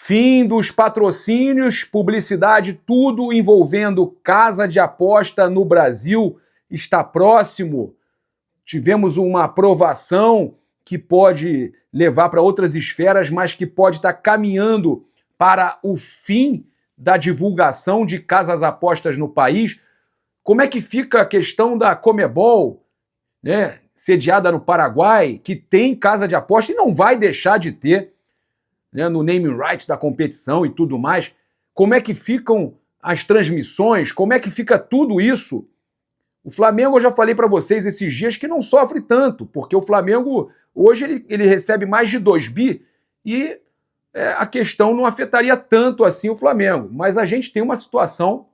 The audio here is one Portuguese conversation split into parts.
Fim dos patrocínios, publicidade, tudo envolvendo casa de aposta no Brasil está próximo. Tivemos uma aprovação que pode levar para outras esferas, mas que pode estar caminhando para o fim da divulgação de casas apostas no país. Como é que fica a questão da Conmebol, né, sediada no Paraguai, que tem casa de aposta e não vai deixar de ter, né, no naming rights da competição e tudo mais? Como é que ficam as transmissões? Como é que fica tudo isso? O Flamengo, eu já falei para vocês esses dias que não sofre tanto, porque o Flamengo hoje ele recebe mais de 2 bi e a questão não afetaria tanto assim o Flamengo. Mas a gente tem uma situação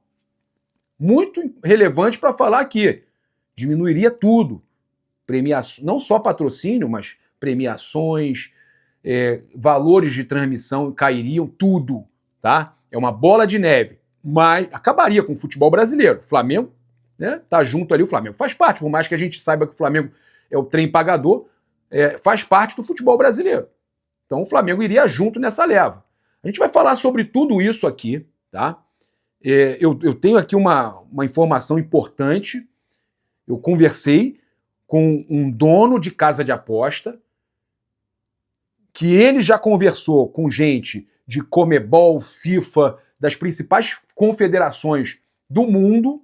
muito relevante para falar aqui. Diminuiria tudo. Não só patrocínio, mas premiações, valores de transmissão cairiam, tudo, tá? É uma bola de neve, mas acabaria com o futebol brasileiro. O Flamengo, né, tá junto ali, o Flamengo faz parte, por mais que a gente saiba que o Flamengo é o trem pagador, faz parte do futebol brasileiro. Então o Flamengo iria junto nessa leva. A gente vai falar sobre tudo isso aqui, tá? Eu tenho aqui uma informação importante. Eu conversei com um dono de casa de aposta, que ele já conversou com gente de Conmebol, FIFA, das principais confederações do mundo,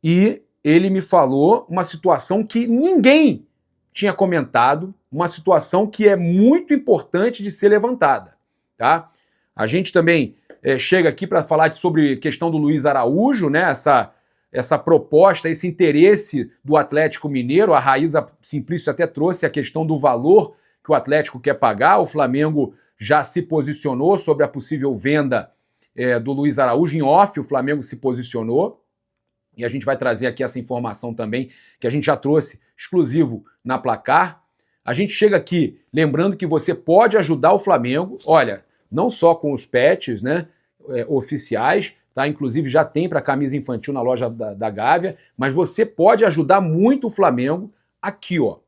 e ele me falou uma situação que ninguém tinha comentado, uma situação que é muito importante de ser levantada, tá? A gente também chega aqui para falar sobre a questão do Luiz Araújo, né? Essa proposta, esse interesse do Atlético Mineiro. A Raíza Simplício até trouxe a questão do valor que o Atlético quer pagar. O Flamengo já se posicionou sobre a possível venda do Luiz Araújo. Em off, o Flamengo se posicionou. E a gente vai trazer aqui essa informação também, que a gente já trouxe exclusivo na Placar. A gente chega aqui lembrando que você pode ajudar o Flamengo, olha, não só com os patches, né, oficiais, tá? Inclusive já tem para camisa infantil na loja da Gávea, mas você pode ajudar muito o Flamengo aqui, ó.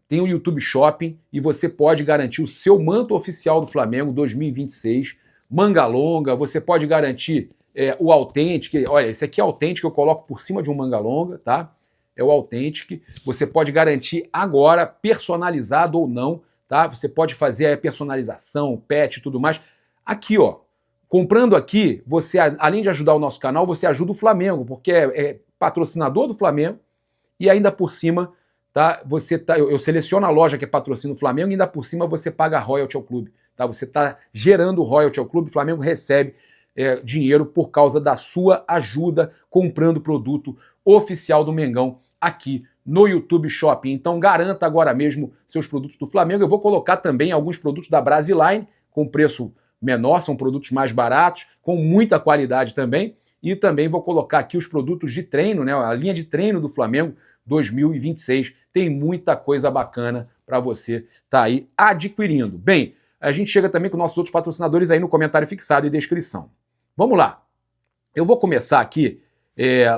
Tem o YouTube Shopping e você pode garantir o seu manto oficial do Flamengo 2026, manga longa, você pode garantir o Authentic. Olha, esse aqui é Authentic, eu coloco por cima de um manga longa, tá? É o Authentic. Você pode garantir agora, personalizado ou não, tá? Você pode fazer a personalização, patch e tudo mais. Aqui, ó. Comprando aqui, você, além de ajudar o nosso canal, você ajuda o Flamengo, porque é patrocinador do Flamengo e ainda por cima, tá? Eu seleciono a loja que é patrocina o Flamengo e ainda por cima você paga royalty ao clube, tá? Você está gerando royalty ao clube, o Flamengo recebe dinheiro por causa da sua ajuda comprando produto oficial do Mengão aqui no YouTube Shopping. Então garanta agora mesmo seus produtos do Flamengo. Eu vou colocar também alguns produtos da Brasiline com preço menor, são produtos mais baratos, com muita qualidade também. E também vou colocar aqui os produtos de treino, né? A linha de treino do Flamengo 2026. Tem muita coisa bacana para você estar aí adquirindo. Bem, a gente chega também com nossos outros patrocinadores aí no comentário fixado e descrição. Vamos lá. Eu vou começar aqui,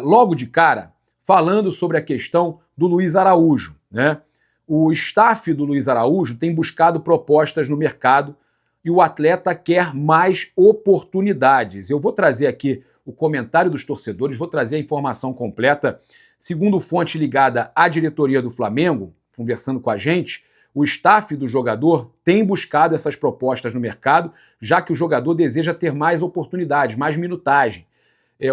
logo de cara, falando sobre a questão do Luiz Araújo, né? O staff do Luiz Araújo tem buscado propostas no mercado e o atleta quer mais oportunidades. Eu vou trazer aqui o comentário dos torcedores, vou trazer a informação completa. Segundo fonte ligada à diretoria do Flamengo, conversando com a gente, o staff do jogador tem buscado essas propostas no mercado, já que o jogador deseja ter mais oportunidades, mais minutagem.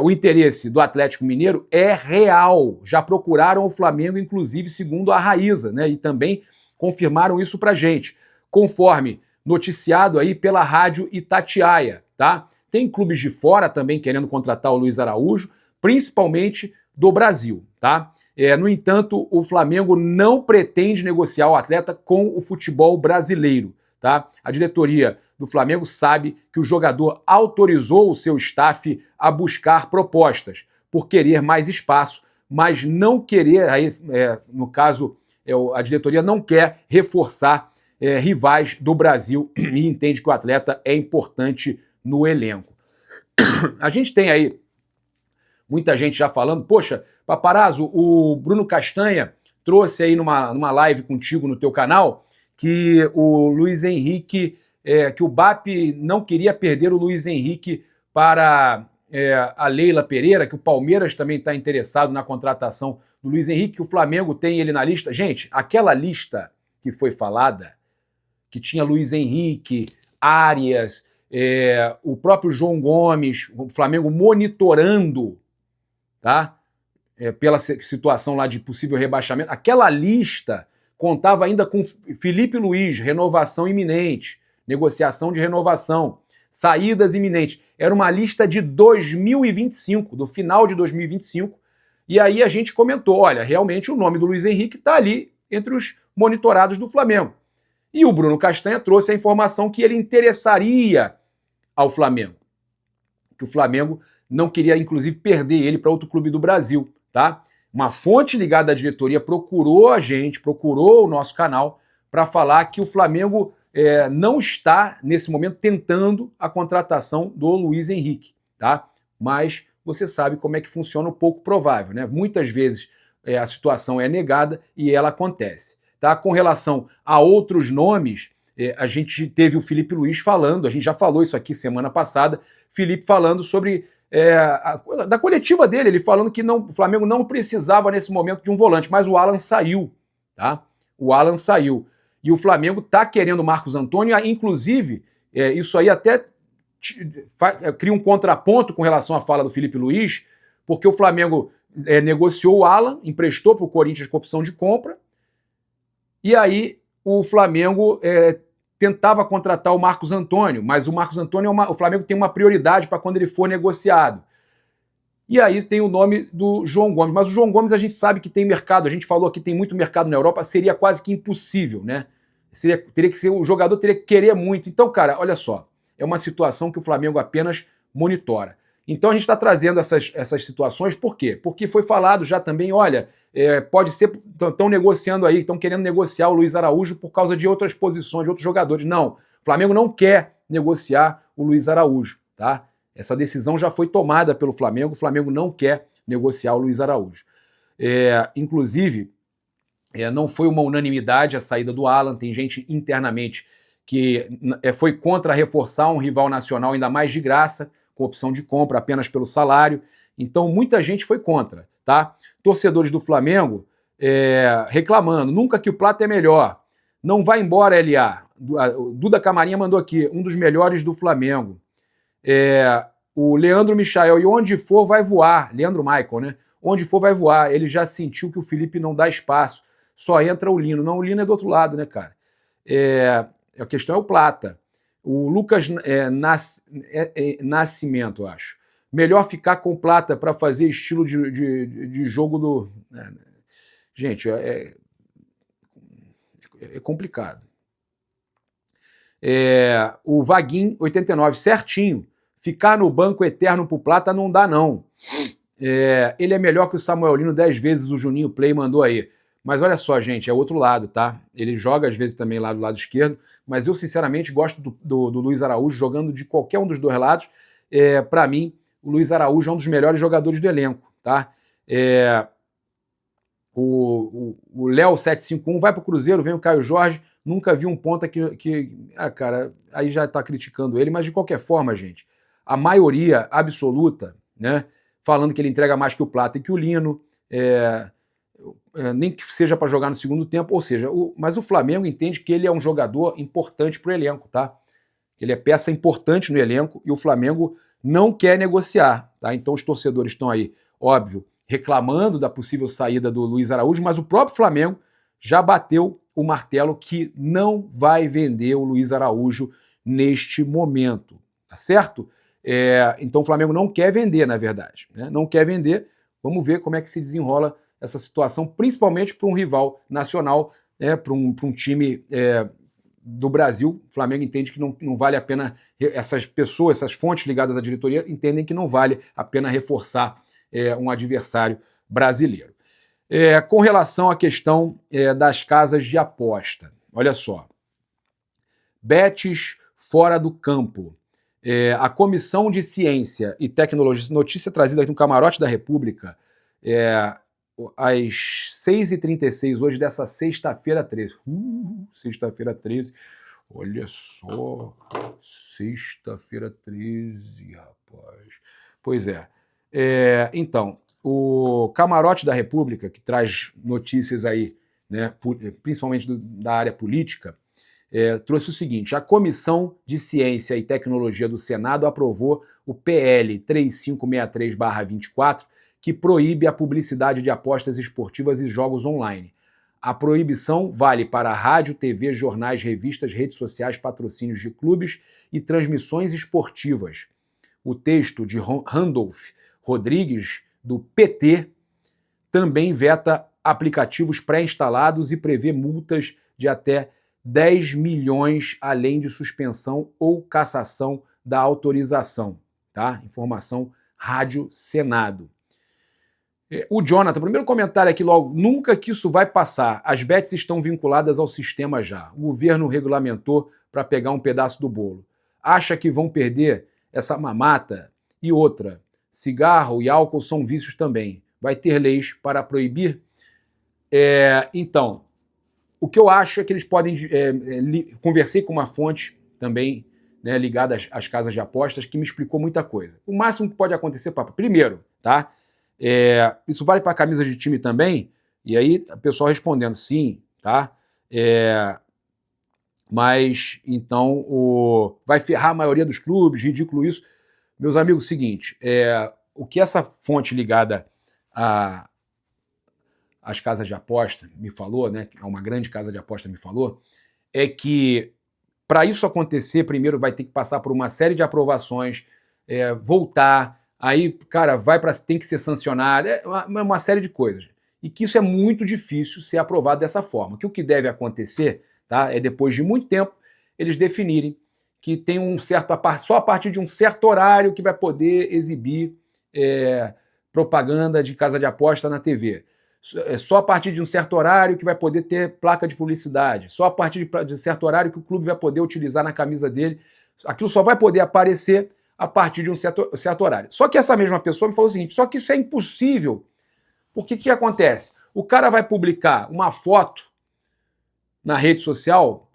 O interesse do Atlético Mineiro é real. Já procuraram o Flamengo, inclusive, segundo a Raíza, né? E também confirmaram isso pra gente, conforme noticiado aí pela Rádio Itatiaia, tá? Tem clubes de fora também querendo contratar o Luiz Araújo, principalmente do Brasil, tá? No entanto, o Flamengo não pretende negociar o atleta com o futebol brasileiro, tá? A diretoria do Flamengo sabe que o jogador autorizou o seu staff a buscar propostas por querer mais espaço, mas não querer, aí, no caso, a diretoria não quer reforçar rivais do Brasil e entende que o atleta é importante no elenco. A gente tem aí muita gente já falando, poxa, Paparazzo, o Bruno Castanha trouxe aí numa live contigo no teu canal que o Luiz Henrique que o BAP não queria perder o Luiz Henrique para a Leila Pereira, que o Palmeiras também está interessado na contratação do Luiz Henrique, que o Flamengo tem ele na lista. Gente, aquela lista que foi falada, que tinha Luiz Henrique, Arias, o próprio João Gomes, o Flamengo monitorando, tá? Pela situação lá de possível rebaixamento, aquela lista contava ainda com Felipe Luiz, renovação iminente, negociação de renovação, saídas iminentes. Era uma lista de 2025, do final de 2025, e aí a gente comentou, olha, realmente o nome do Luiz Henrique está ali entre os monitorados do Flamengo. E o Bruno Castanha trouxe a informação que ele interessaria ao Flamengo, que o Flamengo não queria, inclusive, perder ele para outro clube do Brasil, tá? Uma fonte ligada à diretoria procurou a gente, procurou o nosso canal para falar que o Flamengo não está, nesse momento, tentando a contratação do Luiz Henrique, tá? Mas você sabe como é que funciona o pouco provável, né? Muitas vezes a situação é negada e ela acontece, tá? Com relação a outros nomes, a gente teve o Felipe Luiz falando, a gente já falou isso aqui semana passada, Felipe falando sobre da coletiva dele, ele falando que o Flamengo não precisava nesse momento de um volante, mas o Alan saiu, tá? O Alan saiu. E o Flamengo está querendo o Marcos Antônio, inclusive, isso aí até cria um contraponto com relação à fala do Felipe Luiz, porque o Flamengo negociou o Alan, emprestou para o Corinthians com opção de compra, e aí o Flamengo tentava contratar o Marcos Antônio, mas o Marcos Antônio, o Flamengo tem uma prioridade para quando ele for negociado. E aí tem o nome do João Gomes, mas o João Gomes a gente sabe que tem mercado, a gente falou aqui, tem muito mercado na Europa, seria quase que impossível, né? Teria que ser, o jogador teria que querer muito. Então, cara, olha só, é uma situação que o Flamengo apenas monitora. Então a gente está trazendo essas situações, por quê? Porque foi falado já também, olha, pode ser, estão negociando aí, estão querendo negociar o Luiz Araújo por causa de outras posições, de outros jogadores. Não, o Flamengo não quer negociar o Luiz Araújo, tá? Essa decisão já foi tomada pelo Flamengo, o Flamengo não quer negociar o Luiz Araújo. Inclusive, não foi uma unanimidade a saída do Alan, tem gente internamente que foi contra reforçar um rival nacional, ainda mais de graça, com opção de compra apenas pelo salário. Então, muita gente foi contra, tá? Torcedores do Flamengo reclamando, nunca que o Plata é melhor. Não vai embora, LA. O Duda Camarinha mandou aqui, um dos melhores do Flamengo. O Leandro Michael, e onde for vai voar. Leandro Michael, né? Onde for vai voar. Ele já sentiu que o Felipe não dá espaço. Só entra o Lino. Não, o Lino é do outro lado, né, cara? A questão é o Plata. O Lucas Nascimento, eu acho. Melhor ficar com Plata para fazer estilo de jogo do... Gente, é complicado. O Vaguinho, 89, certinho. Ficar no banco eterno pro Plata não dá, não. Ele é melhor que o Samuel Lino 10 vezes, o Juninho Play mandou aí. Mas olha só, gente, é outro lado, tá? Ele joga às vezes também lá do lado esquerdo, mas eu sinceramente gosto do Luiz Araújo jogando de qualquer um dos dois lados. Para mim, o Luiz Araújo é um dos melhores jogadores do elenco, tá? O Léo 751 vai pro Cruzeiro, vem o Caio Jorge, nunca vi um ponta cara, aí já tá criticando ele, mas de qualquer forma, gente, a maioria absoluta, né, falando que ele entrega mais que o Plata e que o Lino, nem que seja para jogar no segundo tempo, ou seja, mas o Flamengo entende que ele é um jogador importante pro elenco, tá? Ele é peça importante no elenco e o Flamengo não quer negociar, tá? Então os torcedores estão aí, óbvio, reclamando da possível saída do Luiz Araújo, mas o próprio Flamengo já bateu o martelo que não vai vender o Luiz Araújo neste momento, tá certo? Então o Flamengo não quer vender, na verdade, né? Não quer vender. Vamos ver como é que se desenrola essa situação, principalmente para um rival nacional, para um time do Brasil. O Flamengo entende que não vale a pena, essas pessoas, essas fontes ligadas à diretoria, entendem que não vale a pena reforçar um adversário brasileiro. Com relação à questão das casas de aposta, olha só. Betis fora do campo. A Comissão de Ciência e Tecnologia, notícia trazida aqui no Camarote da República, às 6h36 hoje dessa sexta-feira 13. Sexta-feira 13. Olha só, sexta-feira 13, rapaz. Pois é. Então, o Camarote da República, que traz notícias aí, né, principalmente da área política, trouxe o seguinte: a Comissão de Ciência e Tecnologia do Senado aprovou o PL 3563/24, que proíbe a publicidade de apostas esportivas e jogos online. A proibição vale para rádio, TV, jornais, revistas, redes sociais, patrocínios de clubes e transmissões esportivas. O texto de Randolph Rodrigues, do PT, também veta aplicativos pré-instalados e prevê multas de até 10 milhões, além de suspensão ou cassação da autorização. Tá? Informação Rádio Senado. O Jonathan, primeiro comentário aqui logo: nunca que isso vai passar. As bets estão vinculadas ao sistema já. O governo regulamentou para pegar um pedaço do bolo. Acha que vão perder essa mamata? E outra, cigarro e álcool são vícios também. Vai ter leis para proibir? Então, o que eu acho é que eles podem... conversei com uma fonte também, né, ligada às casas de apostas, que me explicou muita coisa. O máximo que pode acontecer, Papa, primeiro, tá? Isso vale para camisa de time também? E aí, o pessoal respondendo sim, tá? Mas, então, vai ferrar a maioria dos clubes, ridículo isso. Meus amigos, seguinte, o que essa fonte ligada às casas de aposta me falou, né, a uma grande casa de aposta me falou, é que para isso acontecer, primeiro vai ter que passar por uma série de aprovações, voltar, aí, cara, tem que ser sancionado, uma série de coisas. E que isso é muito difícil ser aprovado dessa forma. Que o que deve acontecer, tá, é depois de muito tempo, eles definirem que tem só a partir de um certo horário que vai poder exibir propaganda de casa de aposta na TV. Só a partir de um certo horário que vai poder ter placa de publicidade. Só a partir de certo horário que o clube vai poder utilizar na camisa dele. Aquilo só vai poder aparecer a partir de um certo horário. Só que essa mesma pessoa me falou o seguinte: só que isso é impossível. Porque o que acontece? O cara vai publicar uma foto na rede social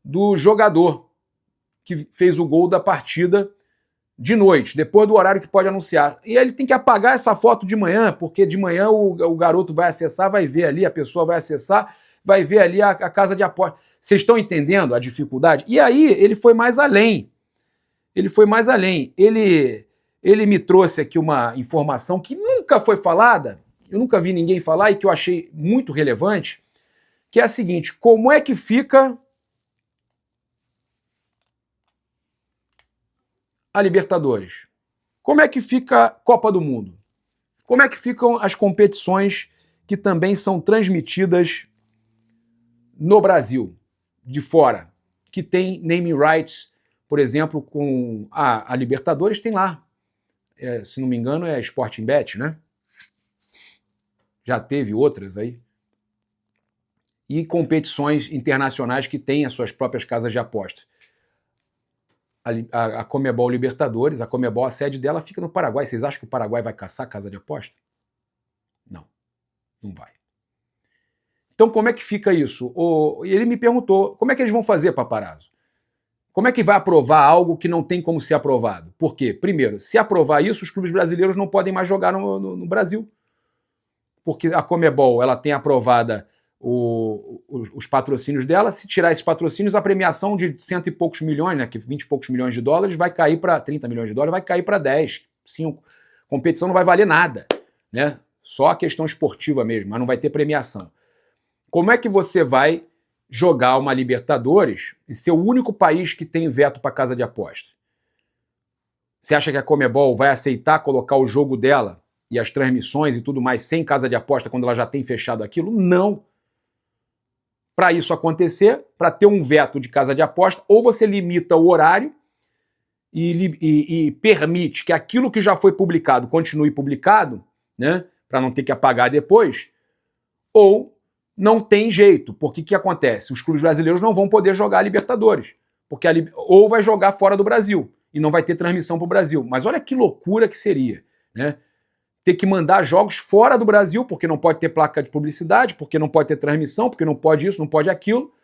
do jogador que fez o gol da partida de noite, depois do horário que pode anunciar. E ele tem que apagar essa foto de manhã, porque de manhã o garoto vai acessar, vai ver ali, a pessoa vai acessar, vai ver ali a casa de aposta. Vocês estão entendendo a dificuldade? E aí ele foi mais além. Ele me trouxe aqui uma informação que nunca foi falada, eu nunca vi ninguém falar e que eu achei muito relevante, que é a seguinte: como é que fica a Libertadores? Como é que fica a Copa do Mundo? Como é que ficam as competições que também são transmitidas no Brasil, de fora, que tem naming rights, por exemplo, com a Libertadores tem lá, se não me engano é Sporting Bet, né? Já teve outras aí. E competições internacionais que têm as suas próprias casas de aposta. A Conmebol Libertadores, a Conmebol, a sede dela fica no Paraguai. Vocês acham que o Paraguai vai caçar casa de aposta? Não, não vai. Então como é que fica isso? Ele me perguntou, como é que eles vão fazer, Paparazzo? Como é que vai aprovar algo que não tem como ser aprovado? Por quê? Primeiro, se aprovar isso, os clubes brasileiros não podem mais jogar no Brasil. Porque a Conmebol, ela tem aprovada os patrocínios dela. Se tirar esses patrocínios, a premiação de cento e poucos milhões, né, que 20 e poucos milhões de dólares, vai cair para 30 milhões de dólares, vai cair para 10, 5. Competição não vai valer nada, né? Só a questão esportiva mesmo, mas não vai ter premiação. Como é que você vai jogar uma Libertadores e ser o único país que tem veto para casa de aposta? Você acha que a Conmebol vai aceitar colocar o jogo dela e as transmissões e tudo mais sem casa de aposta quando ela já tem fechado aquilo? Não. Para isso acontecer, para ter um veto de casa de aposta, ou você limita o horário e permite que aquilo que já foi publicado continue publicado, né, para não ter que apagar depois, ou não tem jeito, porque o que acontece? Os clubes brasileiros não vão poder jogar a Libertadores, porque ou vai jogar fora do Brasil, e não vai ter transmissão para o Brasil. Mas olha que loucura que seria, né? Ter que mandar jogos fora do Brasil, porque não pode ter placa de publicidade, porque não pode ter transmissão, porque não pode isso, não pode aquilo.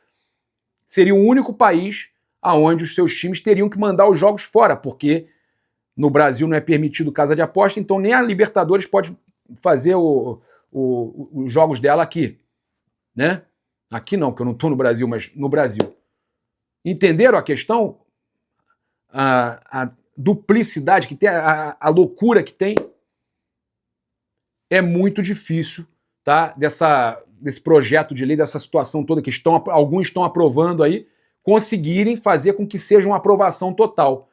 Seria o único país aonde os seus times teriam que mandar os jogos fora, porque no Brasil não é permitido casa de aposta, então nem a Libertadores pode fazer os jogos dela aqui, né? Aqui não, porque eu não estou no Brasil, mas no Brasil. Entenderam a questão? A duplicidade que tem, a loucura que tem? É muito difícil, tá? Desse projeto de lei, dessa situação toda que alguns estão aprovando aí, conseguirem fazer com que seja uma aprovação total.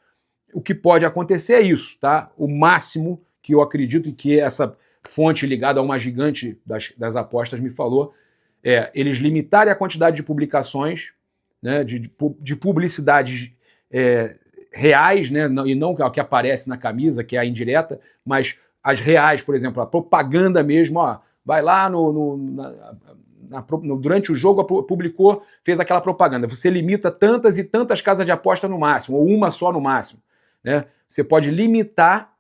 O que pode acontecer é isso, tá? O máximo que eu acredito que essa fonte ligada a uma gigante das apostas me falou é eles limitarem a quantidade de publicações, né, de publicidades reais, né, e não o que aparece na camisa, que é a indireta, mas as reais, por exemplo, a propaganda mesmo, ó, vai lá durante o jogo publicou, fez aquela propaganda. Você limita tantas e tantas casas de aposta no máximo, ou uma só no máximo, né? Você pode limitar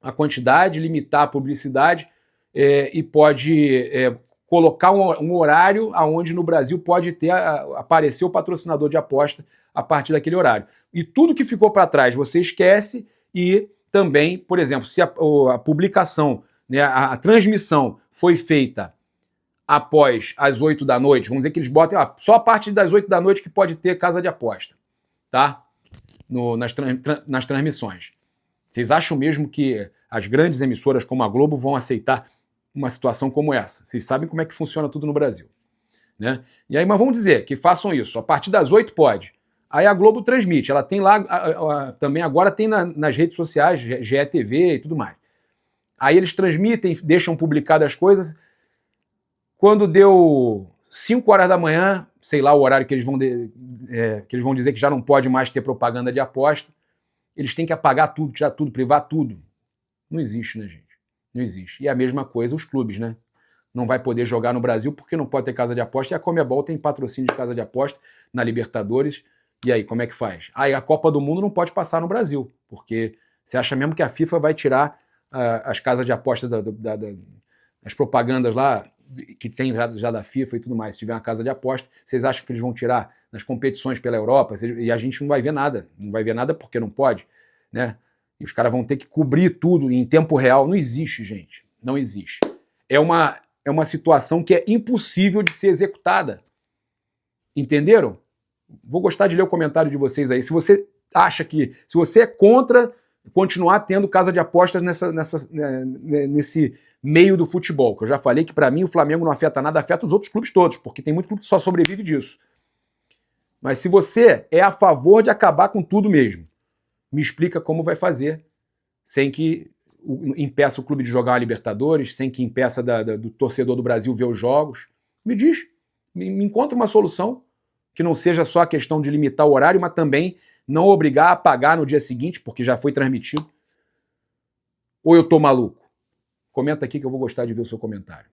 a quantidade, limitar a publicidade e pode colocar um horário onde no Brasil pode aparecer o patrocinador de aposta a partir daquele horário. E tudo que ficou para trás você esquece e também, por exemplo, se a publicação, né, a transmissão foi feita após as 8 da noite, vamos dizer que eles botem só a partir das 8 da noite que pode ter casa de aposta, tá? Nas transmissões. Vocês acham mesmo que as grandes emissoras como a Globo vão aceitar uma situação como essa? Vocês sabem como é que funciona tudo no Brasil, né? E aí, mas vamos dizer que façam isso. A partir das 8 pode. Aí a Globo transmite. Ela tem lá, também agora tem nas redes sociais, GETV e tudo mais. Aí eles transmitem, deixam publicadas as coisas. Quando deu 5 horas da manhã, sei lá o horário que eles vão dizer que já não pode mais ter propaganda de aposta, eles têm que apagar tudo, tirar tudo, privar tudo. Não existe, né, gente? Não existe. E a mesma coisa os clubes, né? Não vai poder jogar no Brasil porque não pode ter casa de aposta. E a Conmebol tem patrocínio de casa de aposta na Libertadores. E aí, como é que faz? Aí a Copa do Mundo não pode passar no Brasil, porque você acha mesmo que a FIFA vai tirar as casas de aposta as propagandas lá, que tem já da FIFA e tudo mais. Se tiver uma casa de aposta, vocês acham que eles vão tirar nas competições pela Europa? E a gente não vai ver nada. Não vai ver nada porque não pode, né? E os caras vão ter que cobrir tudo em tempo real. Não existe, gente. Não existe. É uma situação que é impossível de ser executada. Entenderam? Vou gostar de ler o comentário de vocês aí. Se você acha se você é contra continuar tendo casa de apostas nesse meio do futebol, que eu já falei que para mim o Flamengo não afeta nada, afeta os outros clubes todos, porque tem muito clube que só sobrevive disso. Mas se você é a favor de acabar com tudo mesmo, me explica como vai fazer sem que impeça o clube de jogar a Libertadores, sem que impeça do torcedor do Brasil ver os jogos. Me diz, me encontra uma solução que não seja só a questão de limitar o horário, mas também não obrigar a pagar no dia seguinte, porque já foi transmitido. Ou eu tô maluco? Comenta aqui que eu vou gostar de ver o seu comentário.